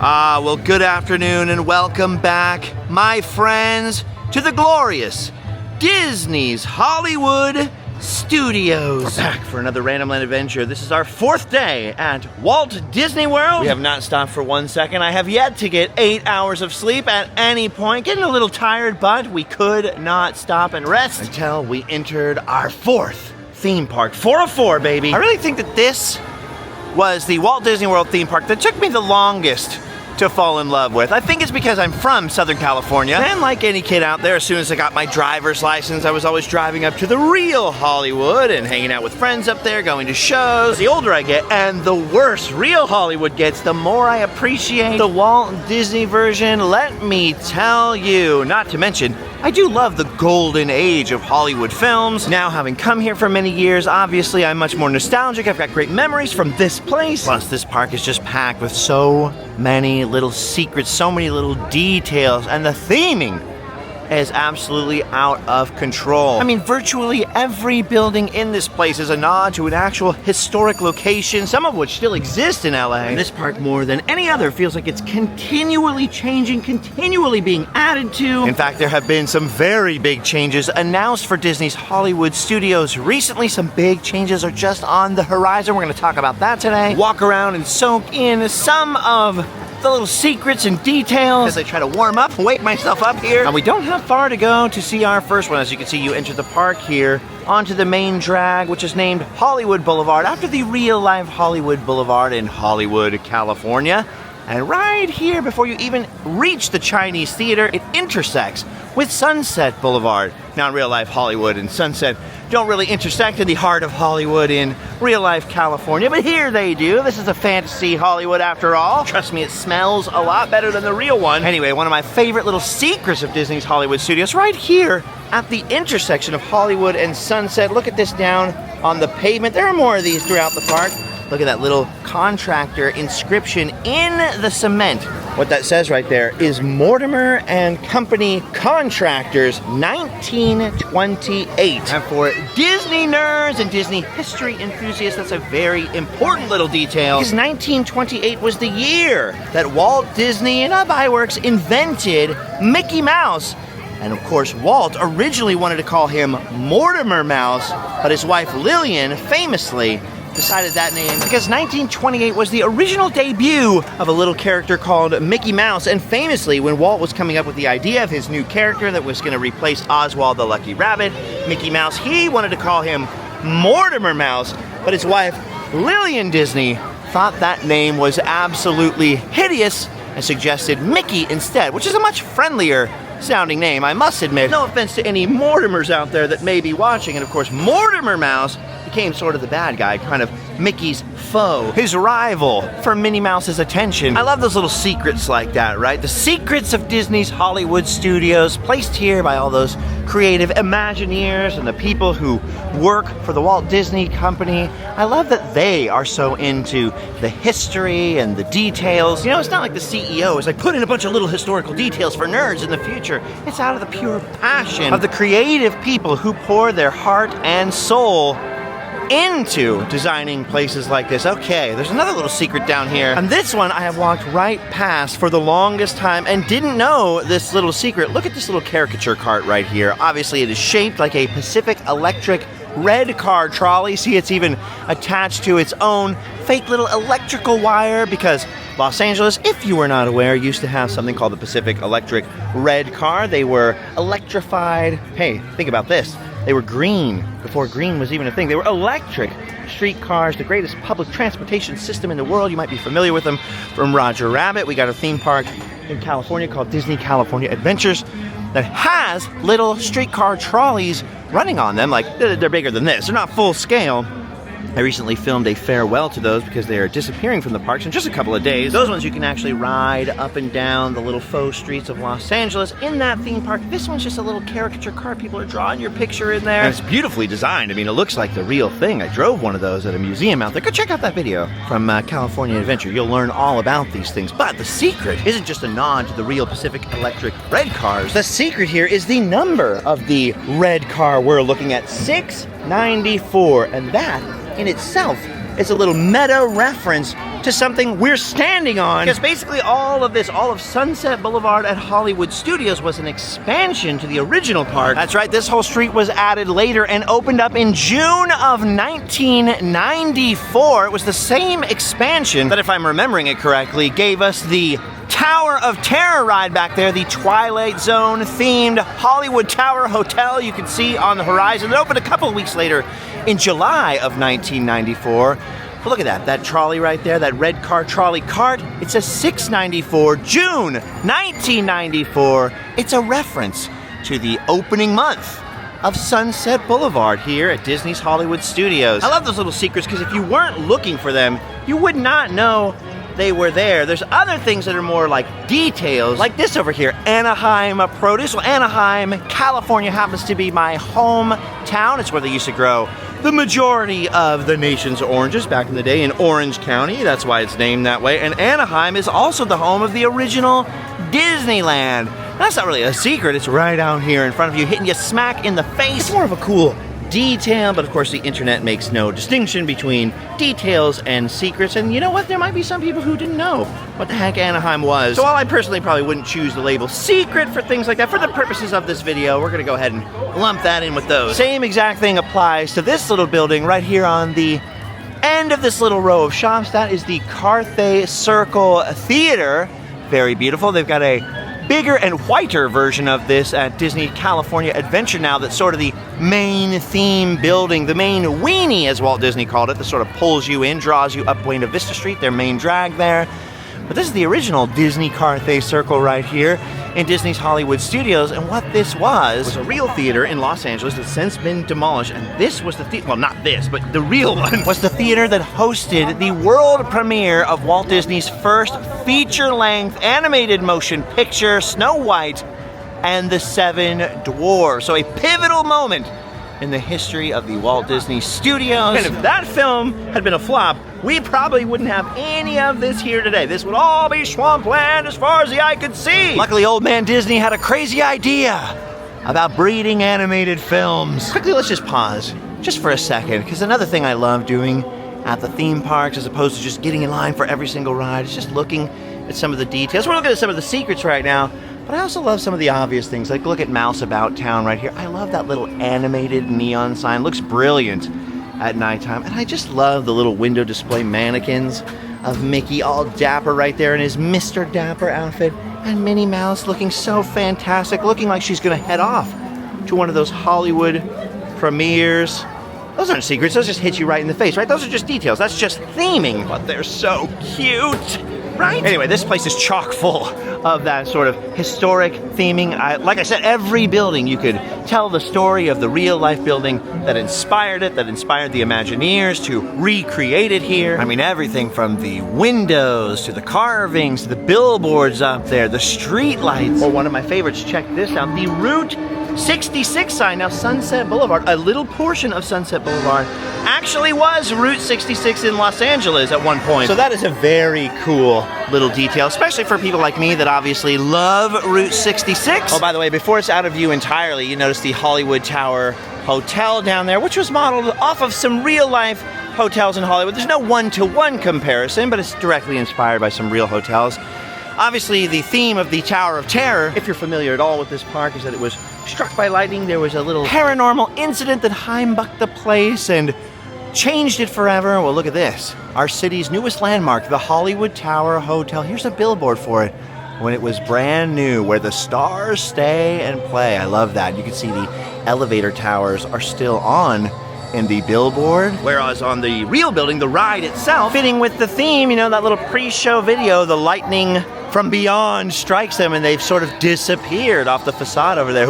Well, good afternoon and welcome back, my friends, to the glorious Disney's Hollywood Studios. We're back for another Random Land adventure. This is our 4th day at Walt Disney World. We have not stopped for 1 second. I have yet to get 8 hours of sleep at any point. Getting a little tired, but we could not stop and rest until we entered our 4th theme park. 4 of 4, baby. I really think that this was the Walt Disney World theme park that took me the longest to fall in love with. I think it's because I'm from Southern California, and like any kid out there, as soon as I got my driver's license, I was always driving up to the real Hollywood and hanging out with friends up there, going to shows. The older I get, and the worse real Hollywood gets, the more I appreciate the Walt Disney version, let me tell you. Not to mention, I do love the golden age of Hollywood films. Now, having come here for many years, obviously I'm much more nostalgic. I've got great memories from this place. Plus, this park is just packed with so many little secrets, so many little details, and the theming is absolutely out of control. I mean, virtually every building in this place is a nod to an actual historic location, some of which still exist in LA. And this park, more than any other, feels like it's continually changing, continually being added to. In fact, there have been some very big changes announced for Disney's Hollywood Studios recently. Some big changes are just on the horizon. We're gonna talk about that today. Walk around and soak in some of the little secrets and details as I try to warm up, wake myself up here. And we don't have far to go to see our first one. As you can see, you enter the park here onto the main drag, which is named Hollywood Boulevard, after the real-life Hollywood Boulevard in Hollywood, California. And right here, before you even reach the Chinese Theater, it intersects with Sunset Blvd. Now, in real life, Hollywood and Sunset don't really intersect in the heart of Hollywood in real life California, but here they do. This is a fantasy Hollywood after all. Trust me, it smells a lot better than the real one. Anyway, one of my favorite little secrets of Disney's Hollywood Studios, right here at the intersection of Hollywood and Sunset. Look at this down on the pavement. There are more of these throughout the park. Look at that little contractor inscription in the cement. What that says right there is Mortimer and Company Contractors, 1928. And for Disney nerds and Disney history enthusiasts, that's a very important little detail, because 1928 was the year that Walt Disney and iWorks invented Mickey Mouse. And of course, Walt originally wanted to call him Mortimer Mouse, but his wife Lillian famously decided that name because 1928 was the original debut of a little character called Mickey Mouse. And famously, when Walt was coming up with the idea of his new character that was going to replace Oswald the Lucky Rabbit, Mickey Mouse, he wanted to call him Mortimer Mouse, but his wife Lillian Disney thought that name was absolutely hideous and suggested Mickey instead, which is a much friendlier sounding name, I must admit. No offense to any Mortimers out there that may be watching. And of course, Mortimer Mouse became sort of the bad guy, kind of Mickey's foe, his rival for Minnie Mouse's attention. I love those little secrets like that, right? The secrets of Disney's Hollywood Studios, placed here by all those creative Imagineers and the people who work for the Walt Disney Company. I love that they are so into the history and the details. You know, it's not like the CEO is like, put in a bunch of little historical details for nerds in the future. It's out of the pure passion of the creative people who pour their heart and soul into designing places like this. Okay, there's another little secret down here. And this one I have walked right past for the longest time and didn't know this little secret. Look at this little caricature cart right here. Obviously, it is shaped like a Pacific Electric red car trolley. See, it's even attached to its own fake little electrical wire, because Los Angeles, if you were not aware, used to have something called the Pacific Electric red car. They were electrified. Hey, think about this. They were green before green was even a thing. They were electric streetcars, the greatest public transportation system in the world. You might be familiar with them from Roger Rabbit. We got a theme park in California called Disney California Adventures that has little streetcar trolleys running on them. Like, they're bigger than this. They're not full scale. I recently filmed a farewell to those because they are disappearing from the parks in just a couple of days. Those ones you can actually ride up and down the little faux streets of Los Angeles in that theme park. This one's just a little caricature car. People are drawing your picture in there. And it's beautifully designed. I mean, it looks like the real thing. I drove one of those at a museum out there. Go check out that video from California Adventure. You'll learn all about these things. But the secret isn't just a nod to the real Pacific Electric red cars. The secret here is the number of the red car we're looking at, 694. And that in itself is a little meta reference to something we're standing on. Because basically all of Sunset Boulevard at Hollywood Studios was an expansion to the original park. That's right, this whole street was added later and opened up in June of 1994. It was the same expansion that, if I'm remembering it correctly, gave us the Tower of Terror ride back there, the Twilight Zone themed Hollywood Tower Hotel you can see on the horizon. It opened a couple of weeks later in July of 1994. But look at that trolley right there, that red car trolley cart. It says 694, June 1994. It's a reference to the opening month of Sunset Boulevard here at Disney's Hollywood Studios. I love those little secrets because if you weren't looking for them, you would not know they were there. There's other things that are more like details, like this over here, Anaheim produce. Well, Anaheim, California happens to be my hometown. It's where they used to grow the majority of the nation's oranges back in the day in Orange County. That's why it's named that way. And Anaheim is also the home of the original Disneyland. That's not really a secret. It's right out here in front of you, hitting you smack in the face. It's more of a cool detail, but of course the internet makes no distinction between details and secrets. And you know what? There might be some people who didn't know what the heck Anaheim was. So while I personally probably wouldn't choose the label secret for things like that, for the purposes of this video, we're gonna go ahead and lump that in with those. Same exact thing applies to this little building right here on the end of this little row of shops. That is the Carthay Circle Theater. Very beautiful. They've got a bigger and whiter version of this at Disney California Adventure now. That's sort of the main theme building, the main weenie as Walt Disney called it, that sort of pulls you in, draws you up Buena Vista Street, their main drag there. But this is the original Disney Carthay Circle right here in Disney's Hollywood Studios, and what this was a real theater in Los Angeles that's since been demolished, and this was the theater, well, not this, but the real one, was the theater that hosted the world premiere of Walt Disney's first feature-length animated motion picture, Snow White and the Seven Dwarfs. So a pivotal moment in the history of the Walt Disney Studios. And if that film had been a flop, we probably wouldn't have any of this here today. This would all be swampland as far as the eye could see. Luckily, old man Disney had a crazy idea about breeding animated films. Quickly, let's just pause just for a second, because another thing I love doing at the theme parks, as opposed to just getting in line for every single ride, is just looking at some of the details. We're looking at some of the secrets right now, but I also love some of the obvious things, like look at Mouse About Town right here. I love that little animated neon sign. Looks brilliant at nighttime. And I just love the little window display mannequins of Mickey all dapper right there in his Mr. Dapper outfit, and Minnie Mouse looking so fantastic, looking like she's gonna head off to one of those Hollywood premieres. Those aren't secrets, those just hit you right in the face, right? Those are just details, that's just theming, but they're so cute, right? Anyway, this place is chock full of that sort of historic theming. Like I said, every building you could tell the story of the real life building that inspired it, that inspired the Imagineers to recreate it here. I mean, everything from the windows to the carvings to the billboards up there, the street lights. Or one of my favorites, check this out, the Route 66 sign. Now, Sunset Boulevard, a little portion of Sunset Boulevard, actually was Route 66 in Los Angeles at one point. So that is a very cool little detail, especially for people like me that obviously love Route 66. Oh, by the way, before it's out of view entirely, you notice the Hollywood Tower Hotel down there, which was modeled off of some real-life hotels in Hollywood. There's no one-to-one comparison, but it's directly inspired by some real hotels. Obviously, the theme of the Tower of Terror, if you're familiar at all with this park, is that it was struck by lightning. There was a little paranormal incident that heimbucked the place and changed it forever. Well, look at this. Our city's newest landmark, the Hollywood Tower Hotel. Here's a billboard for it when it was brand new, where the stars stay and play. I love that. You can see the elevator towers are still on in the billboard, whereas on the real building, the ride itself, fitting with the theme, you know, that little pre-show video, the lightning from beyond strikes them and they've sort of disappeared off the facade over there.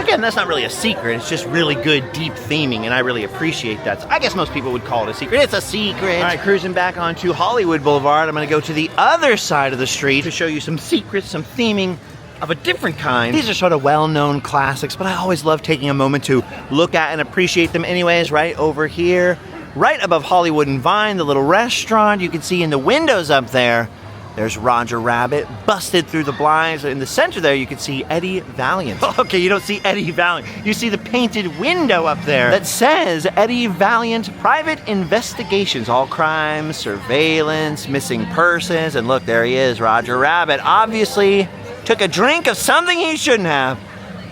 Again, that's not really a secret, it's just really good deep theming, and I really appreciate that. So I guess most people would call it a secret. It's a secret. All right, cruising back onto Hollywood Boulevard, I'm gonna go to the other side of the street to show you some secrets, some theming of a different kind. These are sort of well-known classics, but I always love taking a moment to look at and appreciate them anyways. Right over here, right above Hollywood and Vine, the little restaurant you can see in the windows up there, There's Roger Rabbit, busted through the blinds. In the center there, you can see Eddie Valiant. Okay, you don't see Eddie Valiant. You see the painted window up there that says Eddie Valiant Private Investigations. All crimes, surveillance, missing persons. And look, there he is, Roger Rabbit. Obviously took a drink of something he shouldn't have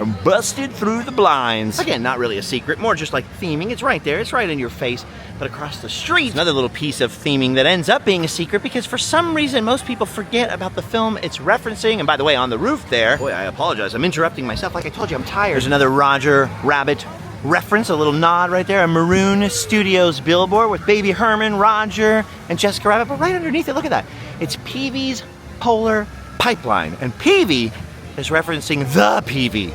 and busted through the blinds. Again, not really a secret, more just like theming. It's right there, it's right in your face. But across the street, another little piece of theming that ends up being a secret because for some reason most people forget about the film it's referencing. And by the way, on the roof there, boy, I apologize, I'm interrupting myself. Like I told you, I'm tired. There's another Roger Rabbit reference, a little nod right there, a Maroon Studios billboard with Baby Herman, Roger, and Jessica Rabbit. But right underneath it, look at that. It's Peavy's Polar Pipeline. And Peavy is referencing the Peavy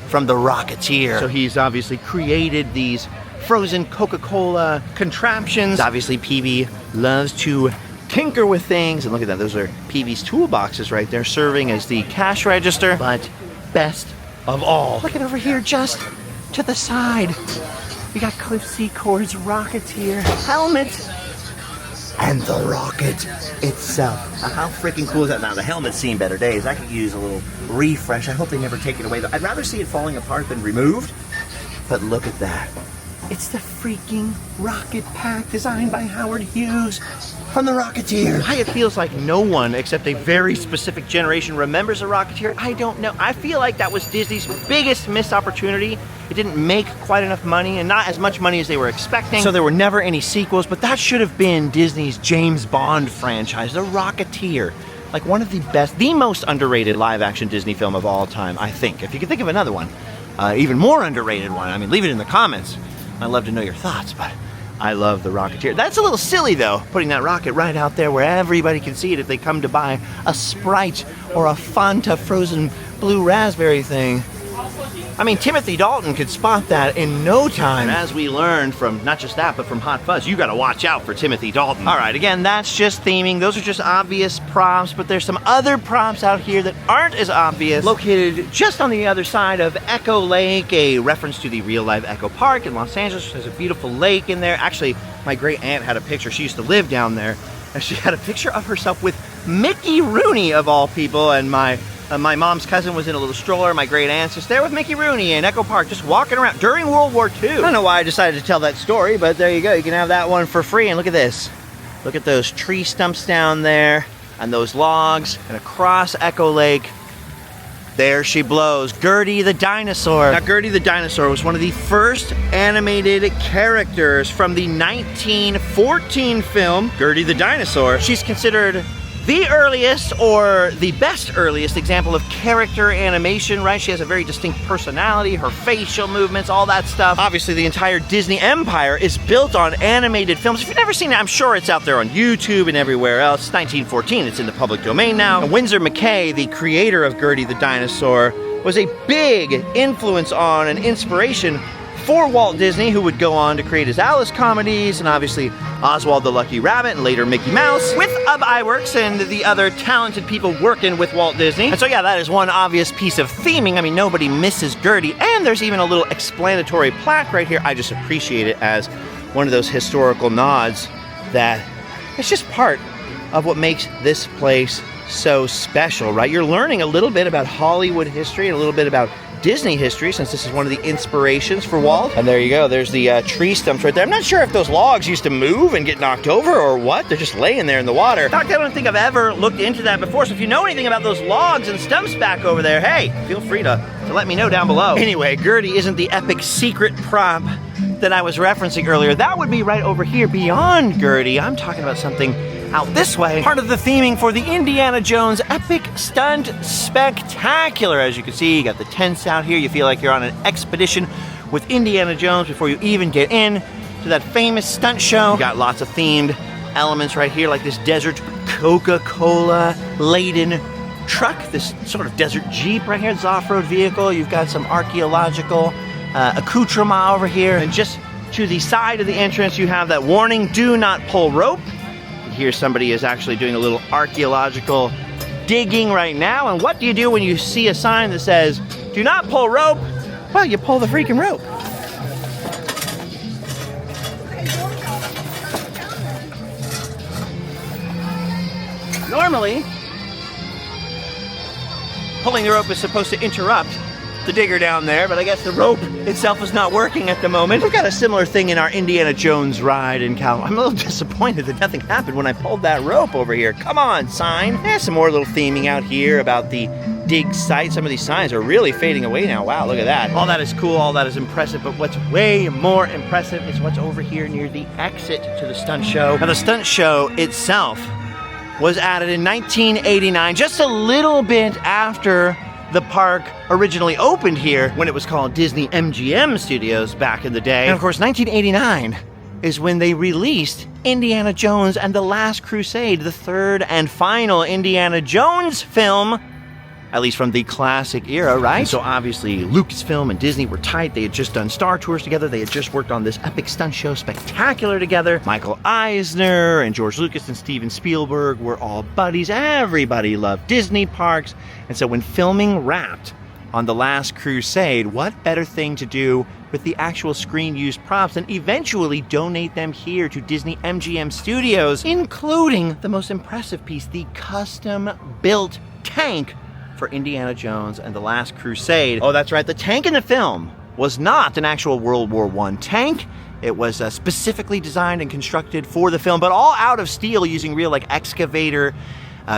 from The Rocketeer. So he's obviously created these frozen Coca-Cola contraptions. Obviously, Peavy loves to tinker with things. And look at that, those are Peavy's toolboxes right there, serving as the cash register. But best of all, look at over here just to the side. We got Cliff Secord's Rocketeer helmet and the rocket itself. How freaking cool is that? Now, the helmet's seen better days. I could use a little refresh. I hope they never take it away, though. I'd rather see it falling apart than removed. But look at that. It's the freaking rocket pack designed by Howard Hughes from The Rocketeer. Why it feels like no one except a very specific generation remembers The Rocketeer, I don't know. I feel like that was Disney's biggest missed opportunity. It didn't make quite enough money, and not as much money as they were expecting, so there were never any sequels, but that should have been Disney's James Bond franchise, The Rocketeer. Like one of the best, the most underrated live-action Disney film of all time, I think. If you could think of another one, even more underrated one, I mean, leave it in the comments. I'd love to know your thoughts, but I love The Rocketeer. That's a little silly, though, putting that rocket right out there where everybody can see it if they come to buy a Sprite or a Fanta frozen blue raspberry thing. I mean, Timothy Dalton could spot that in no time. And as we learned from not just that, but from Hot Fuzz, you gotta watch out for Timothy Dalton. All right, again, that's just theming. Those are just obvious props, but there's some other props out here that aren't as obvious. Located just on the other side of Echo Lake, a reference to the real-life Echo Park in Los Angeles. There's a beautiful lake in there. Actually, my great aunt had a picture. She used to live down there, and she had a picture of herself with Mickey Rooney, of all people, and my mom's cousin was in a little stroller. My great aunt's just there with Mickey Rooney in Echo Park, just walking around during World War II. I don't know why I decided to tell that story, but there you go. You can have that one for free. And look at this. Look at those tree stumps down there and those logs. And across Echo Lake, there she blows. Gertie the dinosaur. Now, Gertie the dinosaur was one of the first animated characters from the 1914 film, Gertie the Dinosaur. She's considered the earliest, or the best earliest example of character animation, right? She has a very distinct personality, her facial movements, all that stuff. Obviously, the entire Disney empire is built on animated films. If you've never seen it, I'm sure it's out there on YouTube and everywhere else. It's 1914, it's in the public domain now. And Winsor McCay, the creator of Gertie the Dinosaur, was a big influence on and inspiration for Walt Disney, who would go on to create his Alice comedies, and obviously Oswald the Lucky Rabbit, and later Mickey Mouse, with Ub Iwerks and the other talented people working with Walt Disney. And so yeah, that is one obvious piece of theming. I mean, nobody misses Gertie, and there's even a little explanatory plaque right here. I just appreciate it as one of those historical nods that it's just part of what makes this place so special, right? You're learning a little bit about Hollywood history and a little bit about Disney history, since this is one of the inspirations for Walt. And there you go, there's the tree stumps right there. I'm not sure if those logs used to move and get knocked over or what. They're just laying there in the water. In fact, I don't think I've ever looked into that before, so if you know anything about those logs and stumps back over there, hey, feel free to let me know down below. Anyway, Gertie isn't the epic secret prop that I was referencing earlier. That would be right over here beyond Gertie. I'm talking about something out this way. Part of the theming for the Indiana Jones Epic Stunt Spectacular. As you can see, you got the tents out here. You feel like you're on an expedition with Indiana Jones before you even get in to that famous stunt show. You got lots of themed elements right here, like this desert Coca-Cola laden truck, this sort of desert Jeep right here, this off-road vehicle. You've got some archaeological accoutrement over here. And just to the side of the entrance, you have that warning, do not pull rope. Here somebody is actually doing a little archaeological digging right now. And what do you do when you see a sign that says, do not pull rope? Well, you pull the freaking rope. Normally, pulling the rope is supposed to interrupt the digger down there, but I guess the rope itself is not working at the moment. We've got a similar thing in our Indiana Jones ride in California. I'm a little disappointed that nothing happened when I pulled that rope over here. Come on, sign. There's some more little theming out here about the dig site. Some of these signs are really fading away now. Wow, look at that. All that is cool, all that is impressive, but what's way more impressive is what's over here near the exit to the stunt show. Now, the stunt show itself was added in 1989, just a little bit after the park originally opened here when it was called Disney MGM Studios back in the day. And of course, 1989 is when they released Indiana Jones and the Last Crusade, the third and final Indiana Jones film, at least from the classic era, right? And so obviously Lucasfilm and Disney were tight. They had just done Star Tours together. They had just worked on this epic stunt show, Spectacular, together. Michael Eisner and George Lucas and Steven Spielberg were all buddies. Everybody loved Disney parks. And so when filming wrapped on The Last Crusade, what better thing to do with the actual screen-used props than eventually donate them here to Disney MGM Studios, including the most impressive piece, the custom-built tank for Indiana Jones and the Last Crusade. Oh, that's right, the tank in the film was not an actual World War I tank. It was specifically designed and constructed for the film, but all out of steel using real excavator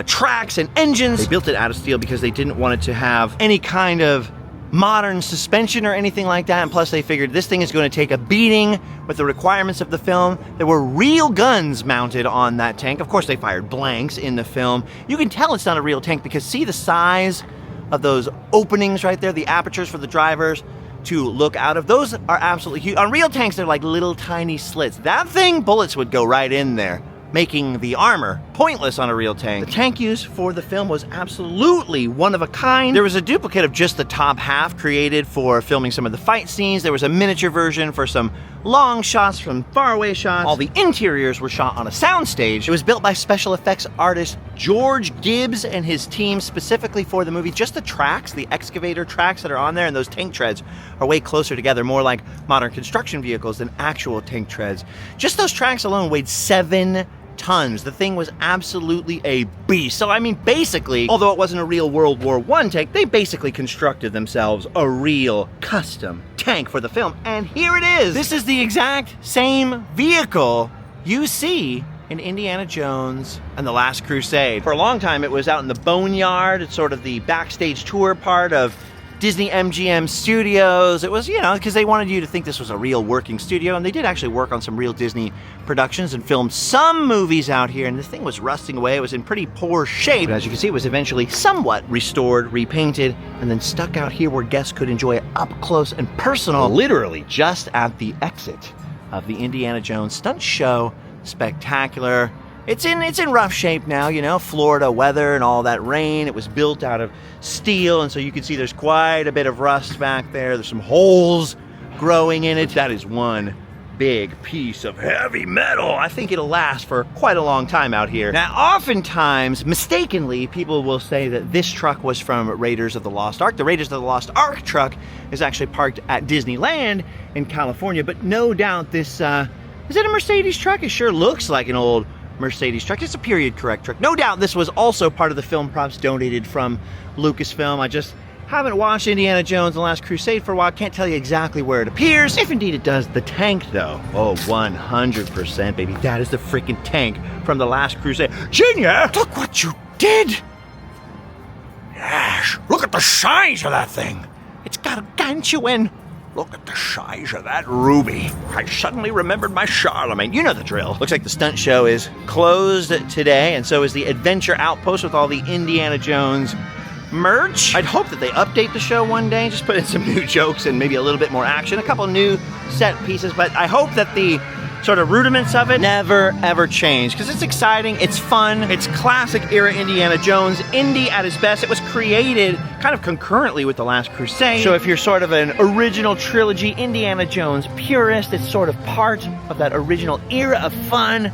tracks and engines. They built it out of steel because they didn't want it to have any kind of modern suspension or anything like that, and plus they figured this thing is going to take a beating with the requirements of the film. There were real guns mounted on that tank. Of course, they fired blanks in the film. You can tell it's not a real tank because see the size of those openings right there, the apertures for the drivers to look out of. Those are absolutely huge. On real tanks, they're like little tiny slits. That thing, bullets would go right in there, making the armor pointless on a real tank. The tank used for the film was absolutely one of a kind. There was a duplicate of just the top half created for filming some of the fight scenes. There was a miniature version for some long shots from faraway shots. All the interiors were shot on a soundstage. It was built by special effects artist George Gibbs and his team specifically for the movie. Just the tracks, the excavator tracks that are on there, and those tank treads are way closer together, more like modern construction vehicles than actual tank treads. Just those tracks alone weighed 7 tons. The thing was absolutely a beast. So I mean, basically, although it wasn't a real World War I tank, they basically constructed themselves a real custom tank for the film. And here it is. This is the exact same vehicle you see in Indiana Jones and the Last Crusade. For a long time, it was out in the Boneyard. It's sort of the backstage tour part of Disney MGM Studios. It was, because they wanted you to think this was a real working studio, and they did actually work on some real Disney productions and filmed some movies out here, and this thing was rusting away. It was in pretty poor shape. But as you can see, it was eventually somewhat restored, repainted, and then stuck out here where guests could enjoy it up close and personal, literally just at the exit of the Indiana Jones stunt show, Spectacular. It's in rough shape now, Florida weather and all that rain. It was built out of steel, and so you can see there's quite a bit of rust back there. There's some holes growing in it. That is one big piece of heavy metal. I think it'll last for quite a long time out here. Now, oftentimes, mistakenly, people will say that this truck was from Raiders of the Lost Ark. The Raiders of the Lost Ark truck is actually parked at Disneyland in California, but no doubt this, is it a Mercedes truck? It sure looks like an old Mercedes truck. It's a period correct truck. No doubt this was also part of the film props donated from Lucasfilm. I just haven't watched Indiana Jones and the Last Crusade for a while. Can't tell you exactly where it appears. If indeed it does. The tank though, oh, 100% baby. That is the freaking tank from the Last Crusade. Junior, look what you did. Yes, look at the size of that thing. It's gargantuan. Look at the size of that ruby. I suddenly remembered my Charlemagne. You know the drill. Looks like the stunt show is closed today, and so is the Adventure Outpost with all the Indiana Jones merch. I'd hope that they update the show one day, just put in some new jokes and maybe a little bit more action, a couple new set pieces, but I hope that the sort of rudiments of it never ever change, because it's exciting, it's fun, it's classic era Indiana Jones, Indy at his best. It was created kind of concurrently with The Last Crusade, so if you're sort of an original trilogy Indiana Jones purist, it's sort of part of that original era of fun.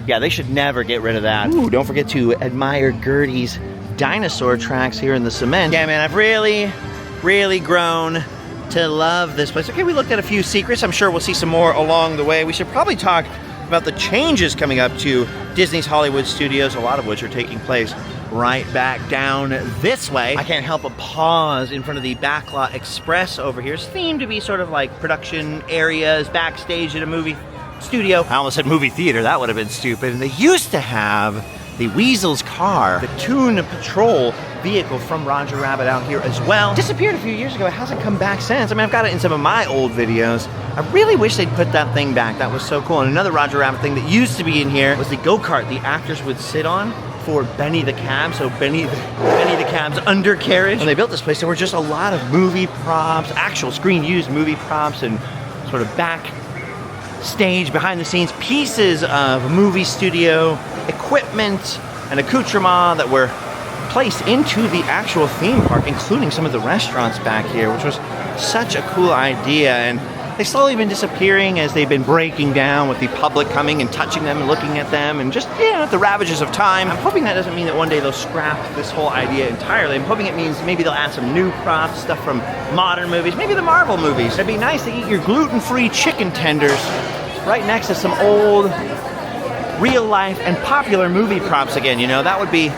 Yeah, they should never get rid of that. Ooh, don't forget to admire Gertie's dinosaur tracks here in the cement. Yeah, man, I've really grown to love this place. Okay, we looked at a few secrets. I'm sure we'll see some more along the way. We should probably talk about the changes coming up to Disney's Hollywood studios, a lot of which are taking place right back down this way. I can't help but pause in front of the Backlot Express over here. It's themed to be sort of like production areas, backstage at a movie studio. I almost said movie theater, that would have been stupid. And they used to have the Weasel's car, the Toon Patrol vehicle from Roger Rabbit out here as well. Disappeared a few years ago, it hasn't come back since. I mean, I've got it in some of my old videos. I really wish they'd put that thing back, that was so cool. And another Roger Rabbit thing that used to be in here was the go-kart the actors would sit on for Benny the Cab, so Benny the Cab's undercarriage. When they built this place, there were just a lot of movie props, actual screen-used movie props, and sort of backstage, behind-the-scenes pieces of movie studio equipment and accoutrement that were placed into the actual theme park, including some of the restaurants back here, which was such a cool idea. And they've slowly been disappearing as they've been breaking down with the public coming and touching them and looking at them and just, you know, the ravages of time. I'm hoping that doesn't mean that one day they'll scrap this whole idea entirely. I'm hoping it means maybe they'll add some new props, stuff from modern movies, maybe the Marvel movies. It'd be nice to eat your gluten-free chicken tenders right next to some old, real-life and popular movie props again, you know. That would be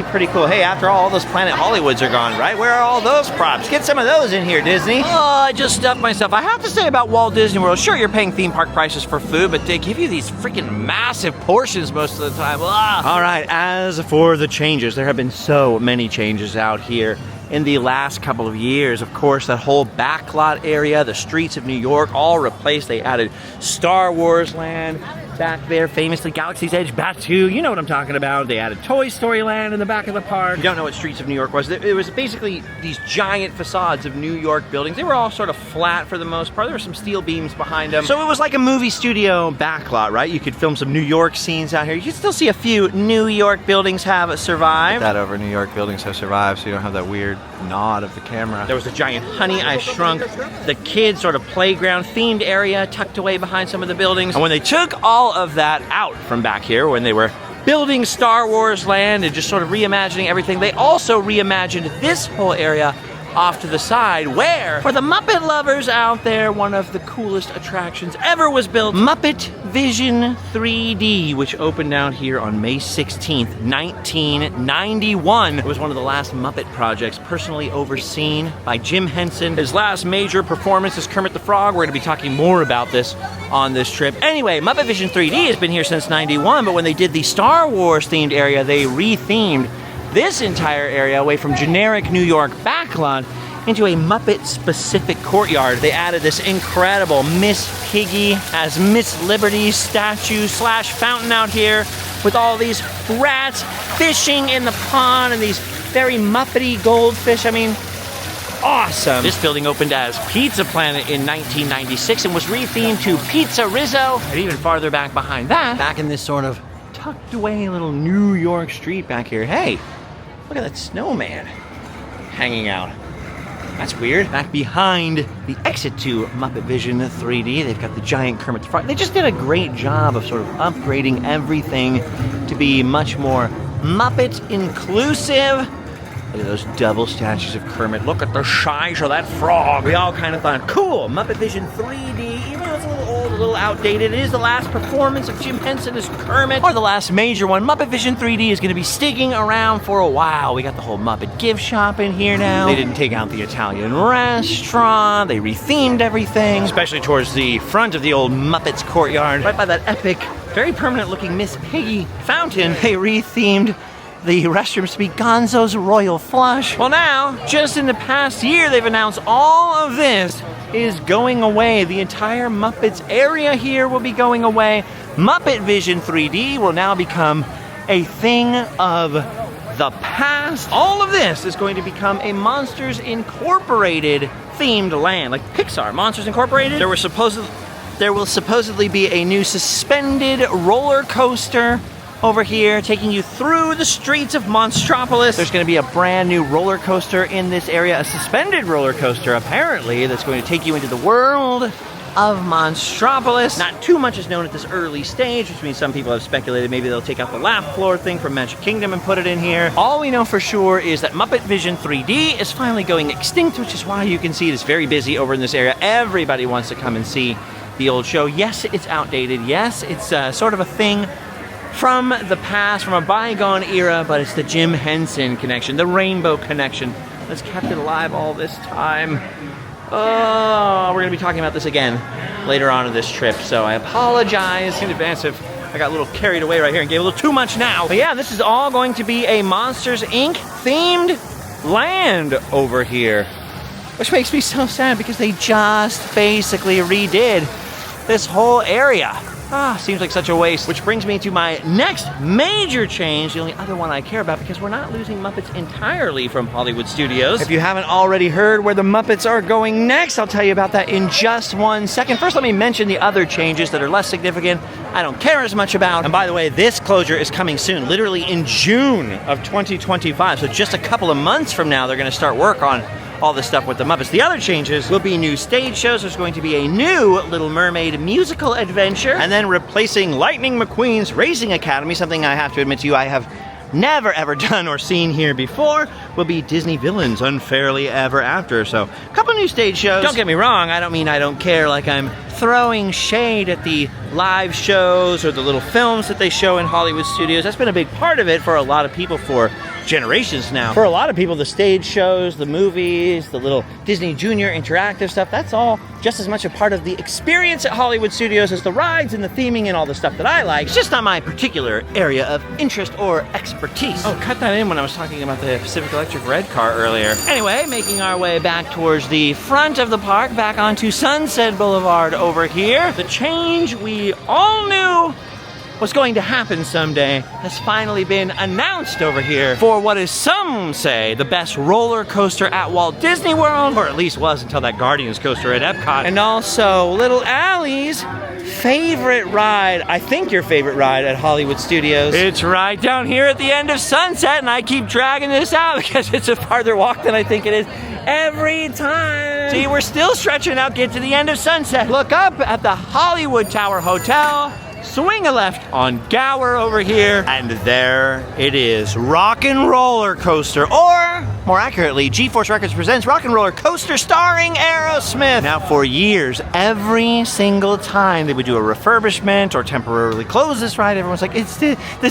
pretty cool. Hey, after all those Planet Hollywoods are gone, right? Where are all those props? Get some of those in here, Disney. Oh, I just stuffed myself. I have to say about Walt Disney World, sure, you're paying theme park prices for food, but they give you these freaking massive portions most of the time. Ugh. All right, as for the changes, there have been so many changes out here in the last couple of years. Of course, that whole backlot area, the streets of New York, all replaced. They added Star Wars Land back there, famously Galaxy's Edge, Batu, you know what I'm talking about. They added Toy Story Land in the back of the park. You don't know what Streets of New York was. It was basically these giant facades of New York buildings. They were all sort of flat for the most part. There were some steel beams behind them. So it was like a movie studio backlot, right? You could film some New York scenes out here. You can still see a few New York buildings have survived. That over New York buildings have survived, so you don't have that weird nod of the camera. There was a giant Honey, I Shrunk the Kids sort of playground themed area tucked away behind some of the buildings. And when they took all of that out from back here, when they were building Star Wars Land and just sort of reimagining everything, they also reimagined this whole area off to the side where, for the Muppet lovers out there, one of the coolest attractions ever was built, Muppet Vision 3D, which opened out here on May 16th, 1991. It was one of the last Muppet projects personally overseen by Jim Henson. His last major performance is Kermit the Frog. We're going to be talking more about this on this trip. Anyway, Muppet Vision 3D has been here since 91, but when they did the Star Wars themed area, they re-themed this entire area away from generic New York backlot into a Muppet-specific courtyard. They added this incredible Miss Piggy as Miss Liberty statue slash fountain out here with all these rats fishing in the pond and these very Muppety goldfish. I mean, awesome. This building opened as Pizza Planet in 1996 and was rethemed to Pizza Rizzo. And even farther back behind that, back in this sort of tucked away little New York street back here. Hey, look at that snowman hanging out. That's weird. Back behind the exit to Muppet Vision 3D, they've got the giant Kermit the Frog. They just did a great job of sort of upgrading everything to be much more Muppet inclusive. Look at those double statues of Kermit. Look at the size of that frog. We all kind of thought, cool, Muppet Vision 3D, even though it's a little old, a little outdated, it is the last performance of Jim Henson as Kermit, or the last major one. Muppet Vision 3D is going to be sticking around for a while. We got the whole Muppet gift shop in here now. They didn't take out the Italian restaurant. They rethemed everything, especially towards the front of the old Muppets Courtyard, right by that epic, very permanent-looking Miss Piggy fountain. They rethemed the restrooms to be Gonzo's Royal Flush. Well now, just in the past year, they've announced all of this is going away. The entire Muppets area here will be going away. Muppet Vision 3D will now become a thing of the past. All of this is going to become a Monsters Incorporated themed land, like Pixar, Monsters Incorporated. There will supposedly be a new suspended roller coaster over here, taking you through the streets of Monstropolis. There's going to be a brand new roller coaster in this area, a suspended roller coaster, apparently, that's going to take you into the world of Monstropolis. Not too much is known at this early stage, which means some people have speculated maybe they'll take out the laugh floor thing from Magic Kingdom and put it in here. All we know for sure is that Muppet Vision 3D is finally going extinct, which is why you can see it is very busy over in this area. Everybody wants to come and see the old show. Yes, it's outdated. Yes, it's sort of a thing from the past, from a bygone era, but it's the Jim Henson connection, the Rainbow connection that's kept it alive all this time. Oh, we're going to be talking about this again later on in this trip, so I apologize in advance if I got a little carried away right here and gave a little too much now. But yeah, this is all going to be a Monsters, Inc. themed land over here, which makes me so sad because they just basically redid this whole area. Seems like such a waste. Which brings me to my next major change, the only other one I care about, because we're not losing Muppets entirely from Hollywood Studios. If you haven't already heard where the Muppets are going next, I'll tell you about that in just 1 second. First, let me mention the other changes that are less significant, I don't care as much about. And by the way, this closure is coming soon, literally in June of 2025. So just a couple of months from now, they're gonna start work on all this stuff with the Muppets. The other changes will be new stage shows. There's going to be a new Little Mermaid musical adventure, and then replacing Lightning McQueen's Racing Academy, something I have to admit to you I have never ever done or seen here before, will be Disney Villains Unfairly Ever After. So a couple new stage shows. Don't get me wrong, I don't mean I don't care, like I'm throwing shade at the live shows or the little films that they show in Hollywood Studios. That's been a big part of it for a lot of people for generations now. For a lot of people, the stage shows, the movies, the little Disney Junior interactive stuff, that's all just as much a part of the experience at Hollywood Studios as the rides and the theming and all the stuff that I like. It's just not my particular area of interest or expertise. Oh, cut that in when I was talking about the Pacific Electric red car earlier. Anyway, making our way back towards the front of the park, back onto Sunset Boulevard over here. The change we all knew was going to happen someday has finally been announced over here for what is, some say, the best roller coaster at Walt Disney World, or at least was until that Guardians coaster at Epcot. And also Little Allie's favorite ride, I think your favorite ride at Hollywood Studios. It's right down here at the end of Sunset, and I keep dragging this out because it's a farther walk than I think it is every time. See, we're still stretching out, get to the end of Sunset. Look up at the Hollywood Tower Hotel, swing a left on Gower over here, and there it is. Rock and Roller Coaster, or more accurately, G-Force Records presents Rock and Roller Coaster starring Aerosmith. Now, for years, every single time they would do a refurbishment or temporarily close this ride, everyone's like, this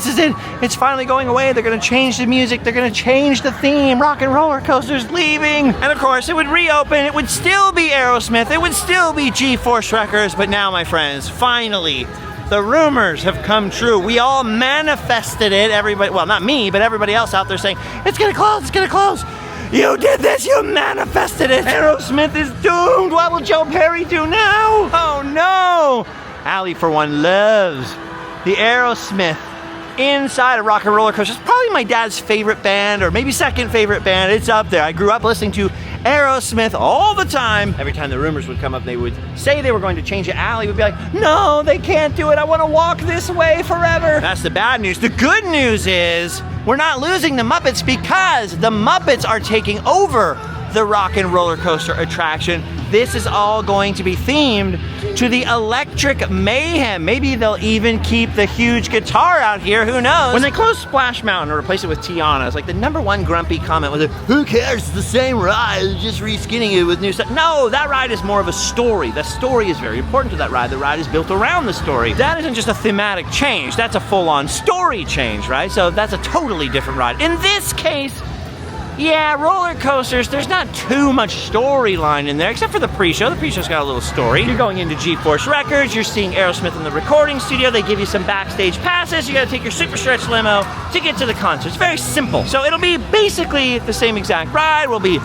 is it. It's finally going away. They're going to change the music. They're going to change the theme. Rock and Roller Coaster's leaving. And of course, it would reopen. It would still be Aerosmith. It would still be G-Force Records. But now, my friends, finally, the rumors have come true. We all manifested it. Everybody, well, not me, but everybody else out there saying, it's gonna close, it's gonna close. You did this, you manifested it. Aerosmith is doomed. What will Joe Perry do now? Oh no. Allie, for one, loves the Aerosmith inside of Rock and Roller Coaster. It's probably my dad's favorite band, or maybe second favorite band. It's up there. I grew up listening to Aerosmith all the time. Every time the rumors would come up, they would say they were going to change it. Allie would be like, no, they can't do it. I want to walk this way forever. That's the bad news. The good news is we're not losing the Muppets because the Muppets are taking over the Rock and Roller Coaster attraction. This is all going to be themed to the Electric Mayhem. Maybe they'll even keep the huge guitar out here, who knows? When they closed Splash Mountain and replaced it with Tiana, it's like the #1 grumpy comment was, who cares, it's the same ride, it's just reskinning it with new stuff. No, that ride is more of a story. The story is very important to that ride. The ride is built around the story. That isn't just a thematic change, that's a full-on story change, right? So that's a totally different ride. In this case, yeah, roller coasters, there's not too much storyline in there, except for the pre-show. The pre-show's got a little story. You're going into G-Force Records, you're seeing Aerosmith in the recording studio, they give you some backstage passes, you gotta take your super stretch limo to get to the concert. It's very simple. So it'll be basically the same exact ride. We'll be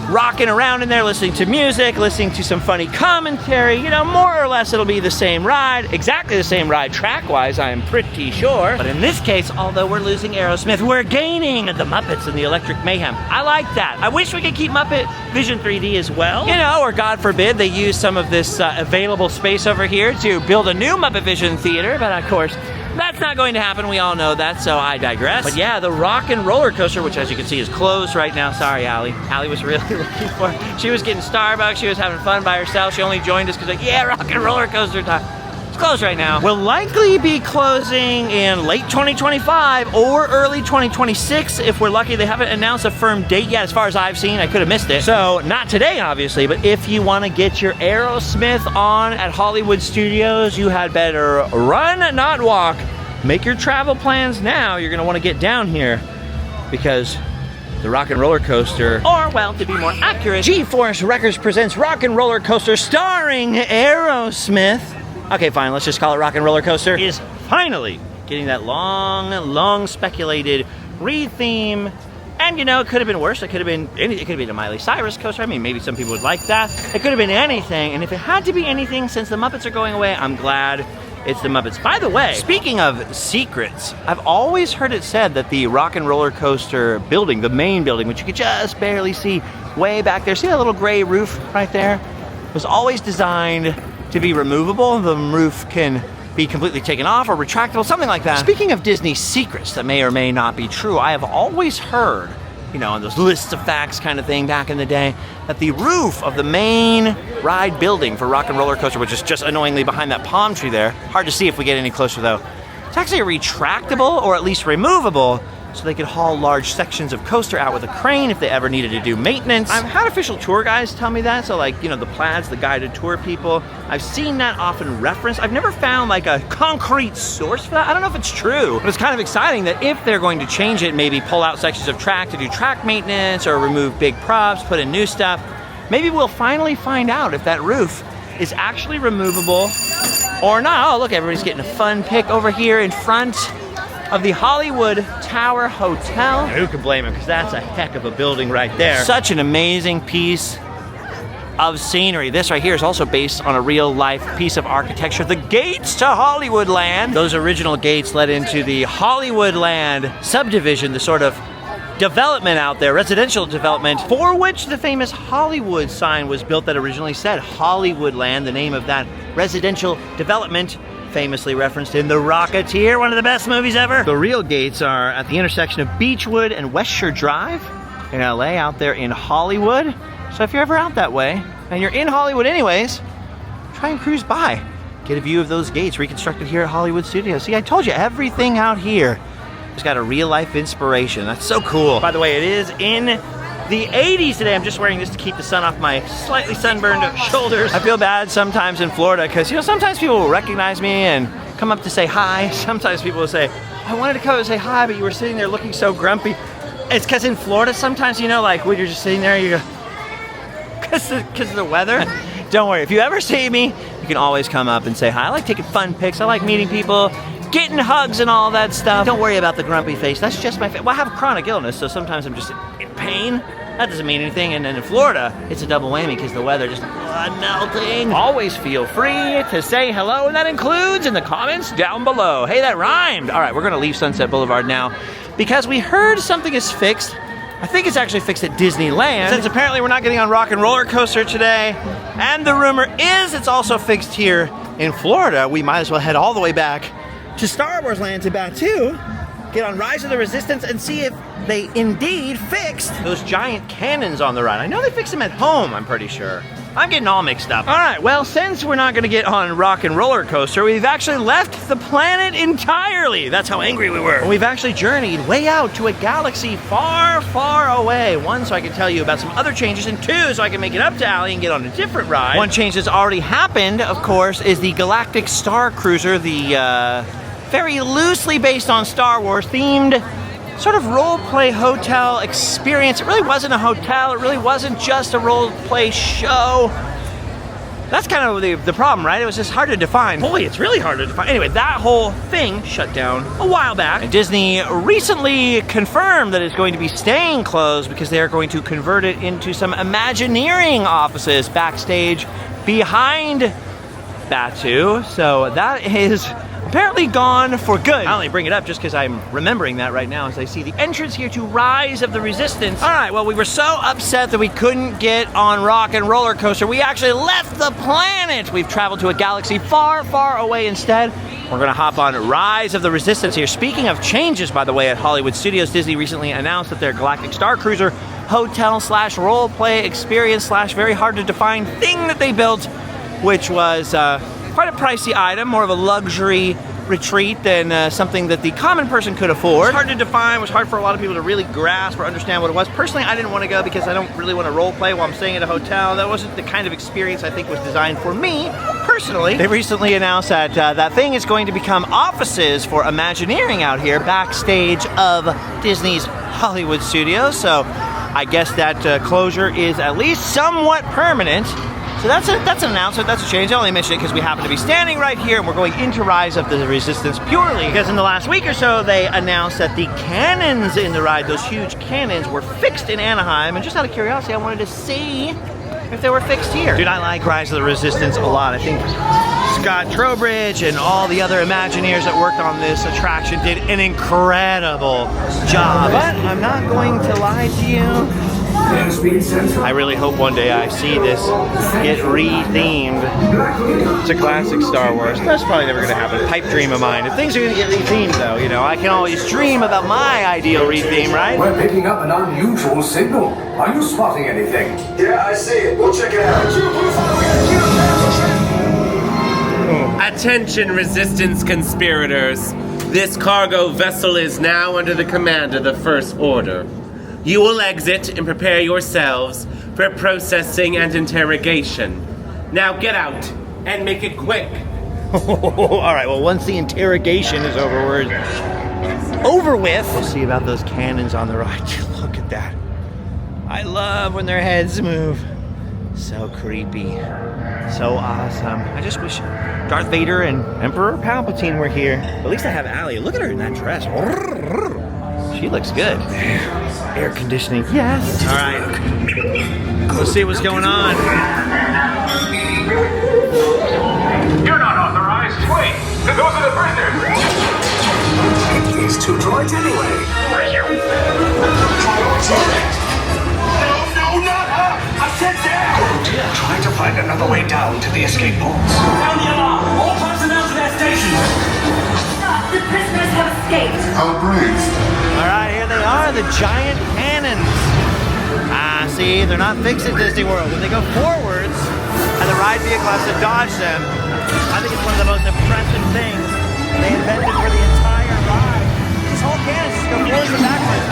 rocking around in there, listening to music, listening to some funny commentary. You know, more or less it'll be the same ride, exactly the same ride track-wise, I am pretty sure. But in this case, although we're losing Aerosmith, we're gaining the Muppets and the Electric Mayhem. I like that. I wish we could keep Muppet Vision 3D as well. You know, or God forbid, they use some of this available space over here to build a new Muppet Vision theater, but of course, that's not going to happen, we all know that, so I digress. But yeah, the Rock and Roller Coaster, which as you can see is closed right now. Sorry, Allie. Allie was really looking for it. She was getting Starbucks, she was having fun by herself. She only joined us because like, yeah, Rock and Roller Coaster time. It's closed right now. Will likely be closing in late 2025 or early 2026 if we're lucky. They haven't announced a firm date yet as far as I've seen. I could have missed it. So not today, obviously, but if you want to get your Aerosmith on at Hollywood Studios, you had better run, not walk. Make your travel plans now. You're going to want to get down here because the Rock and Roller Coaster, or well, to be more accurate, G-Force Records presents Rock and Roller Coaster starring Aerosmith. Okay, fine, let's just call it Rock and Roller Coaster. Is finally getting that long speculated re-theme. And you know, it could have been worse. It could have been a Miley Cyrus coaster. I mean, maybe some people would like that. It could have been anything. And if it had to be anything, since the Muppets are going away, I'm glad it's the Muppets. By the way, speaking of secrets, I've always heard it said that the Rock and Roller Coaster building, the main building, which you could just barely see way back there, see that little gray roof right there? Was always designed to be removable. The roof can be completely taken off or retractable, something like that. Speaking of Disney secrets that may or may not be true, I have always heard, you know, on those lists of facts kind of thing back in the day, that the roof of the main ride building for Rock and Roller Coaster, which is just annoyingly behind that palm tree there, hard to see if we get any closer though, it's actually a retractable or at least removable, so they could haul large sections of coaster out with a crane if they ever needed to do maintenance. I've had official tour guides tell me that, so like, you know, the plaids, the guided tour people, I've seen that often referenced. I've never found like a concrete source for that. I don't know if it's true, but it's kind of exciting that if they're going to change it, maybe pull out sections of track to do track maintenance or remove big props, put in new stuff, maybe we'll finally find out if that roof is actually removable or not. Oh, look, everybody's getting a fun pic over here in front of the Hollywood Tower Hotel. Who can blame him, because that's a heck of a building right there. Such an amazing piece of scenery. This right here is also based on a real life piece of architecture. The gates to Hollywoodland. Those original gates led into the Hollywoodland subdivision, the sort of development out there, residential development, for which the famous Hollywood sign was built that originally said Hollywoodland, the name of that residential development, famously referenced in The Rocketeer, one of the best movies ever. The real gates are at the intersection of Beechwood and West Shore Drive in LA, out there in Hollywood. So if you're ever out that way, and you're in Hollywood anyways, try and cruise by. Get a view of those gates reconstructed here at Hollywood Studios. See, I told you, everything out here has got a real life inspiration. That's so cool. By the way, it is in the 80s today. I'm just wearing this to keep the sun off my slightly sunburned shoulders. I feel bad sometimes in Florida because, you know, sometimes people will recognize me and come up to say hi. Sometimes people will say, I wanted to come and say hi, but you were sitting there looking so grumpy. It's because in Florida, sometimes, you know, like when you're just sitting there, you go, because of the weather. Don't worry, if you ever see me, you can always come up and say hi. I like taking fun pics. I like meeting people, getting hugs and all that stuff. Don't worry about the grumpy face. That's just my face. Well, I have chronic illness, so sometimes I'm just in pain. That doesn't mean anything. And then in Florida, it's a double whammy because the weather just blood melting. Always feel free to say hello, and that includes in the comments down below. Hey, that rhymed. All right, we're gonna leave Sunset Boulevard now because we heard something is fixed. I think it's actually fixed at Disneyland, since apparently we're not getting on Rock and Roller Coaster today. And the rumor is it's also fixed here in Florida. We might as well head all the way back to Star Wars Land to Batu, get on Rise of the Resistance, and see if they indeed fixed those giant cannons on the ride. I know they fixed them at home, I'm pretty sure. I'm getting all mixed up. All right, well, since we're not gonna get on Rock and Roller Coaster, we've actually left the planet entirely. That's how angry we were. We've actually journeyed way out to a galaxy far, far away. One, so I can tell you about some other changes, and two, so I can make it up to Allie and get on a different ride. One change that's already happened, of course, is the Galactic Star Cruiser, the very loosely based on Star Wars themed sort of role-play hotel experience. It really wasn't a hotel. It really wasn't just a role-play show. That's kind of the problem, right? It was just hard to define. Boy, it's really hard to define. Anyway, that whole thing shut down a while back. And Disney recently confirmed that it's going to be staying closed because they are going to convert it into some Imagineering offices backstage behind Batu. So that is apparently gone for good. I only bring it up just because I'm remembering that right now as I see the entrance here to Rise of the Resistance. All right, well, we were so upset that we couldn't get on Rock and Roller Coaster, we actually left the planet. We've traveled to a galaxy far, far away instead. We're gonna hop on Rise of the Resistance here. Speaking of changes, by the way, at Hollywood Studios, Disney recently announced that their Galactic Star Cruiser hotel slash role play experience slash very hard to define thing that they built, which was quite a pricey item, more of a luxury retreat than something that the common person could afford. It was hard to define, it was hard for a lot of people to really grasp or understand what it was. Personally, I didn't want to go because I don't really want to role play while I'm staying at a hotel. That wasn't the kind of experience I think was designed for me, personally. They recently announced that that thing is going to become offices for Imagineering out here, backstage of Disney's Hollywood Studios. So I guess that closure is at least somewhat permanent. So that's an announcement, that's a change. I only mention it because we happen to be standing right here and we're going into Rise of the Resistance purely because in the last week or so they announced that the cannons in the ride, those huge cannons, were fixed in Anaheim, and just out of curiosity I wanted to see if they were fixed here. Dude, I like Rise of the Resistance a lot. I think Scott Trowbridge and all the other Imagineers that worked on this attraction did an incredible job. But I'm not going to lie to you, I really hope one day I see this get re-themed to classic Star Wars. That's probably never going to happen. Pipe dream of mine. If things are going to get re-themed though, you know, I can always dream about my ideal re-theme, right? We're picking up an unusual signal. Are you spotting anything? Yeah, I see it. We'll check it out. Attention, Resistance conspirators. This cargo vessel is now under the command of the First Order. You will exit and prepare yourselves for processing and interrogation. Now get out and make it quick. All right, well, once the interrogation is over with, we'll see about those cannons on the right. Look at that. I love when their heads move. So creepy. So awesome. I just wish Darth Vader and Emperor Palpatine were here. At least I have Allie. Look at her in that dress. She looks good. Air conditioning. Yes. All right. Let's see what's going on. You're not authorized. Wait, those are the prisoners. These two droids anyway. No, not her. I said down. Trying to find another way down to the escape pods. Sound the alarm. All personnel to their stations. The prisoners have escaped. How brave. All right, here they are, the giant cannons. See, they're not fixed at Disney World. When they go forwards and the ride vehicle has to dodge them, I think it's one of the most impressive things they invented for the entire ride. These whole cannons just go forwards and backwards.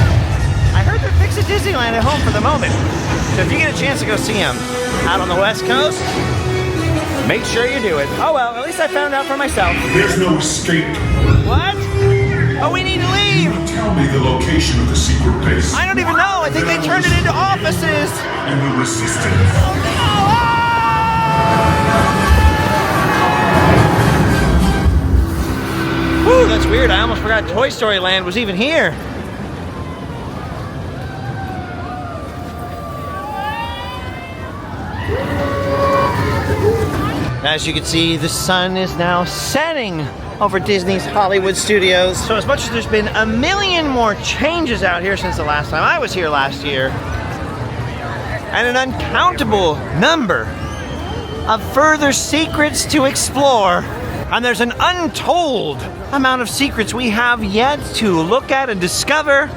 I heard they're fixed at Disneyland at home for the moment. So if you get a chance to go see them out on the West Coast, make sure you do it. Oh well, at least I found out for myself. There's no escape. What? Oh, we need to leave! Tell me the location of the secret base. I don't even know. I think they turned it into offices. In the Resistance. Whew, that's weird. I almost forgot Toy Story Land was even here. As you can see, the sun is now setting over Disney's Hollywood Studios. So as much as there's been a million more changes out here since the last time I was here last year, and an uncountable number of further secrets to explore, and there's an untold amount of secrets we have yet to look at and discover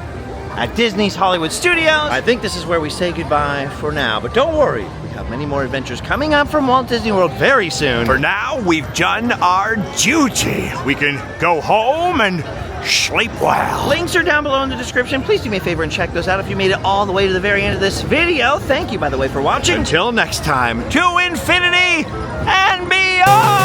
at Disney's Hollywood Studios. I think this is where we say goodbye for now, but don't worry. Many more adventures coming up from Walt Disney World very soon. For now, we've done our duty. We can go home and sleep well. Links are down below in the description. Please do me a favor and check those out if you made it all the way to the very end of this video. Thank you, by the way, for watching. Until next time, to infinity and beyond!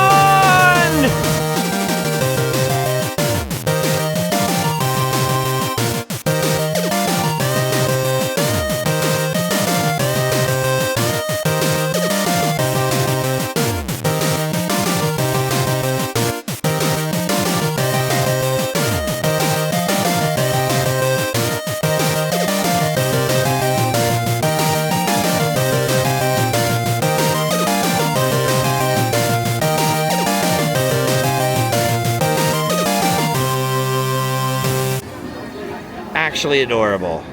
Actually adorable.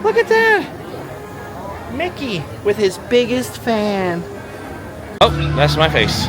Look at that! Mickey with his biggest fan. Oh, that's my face.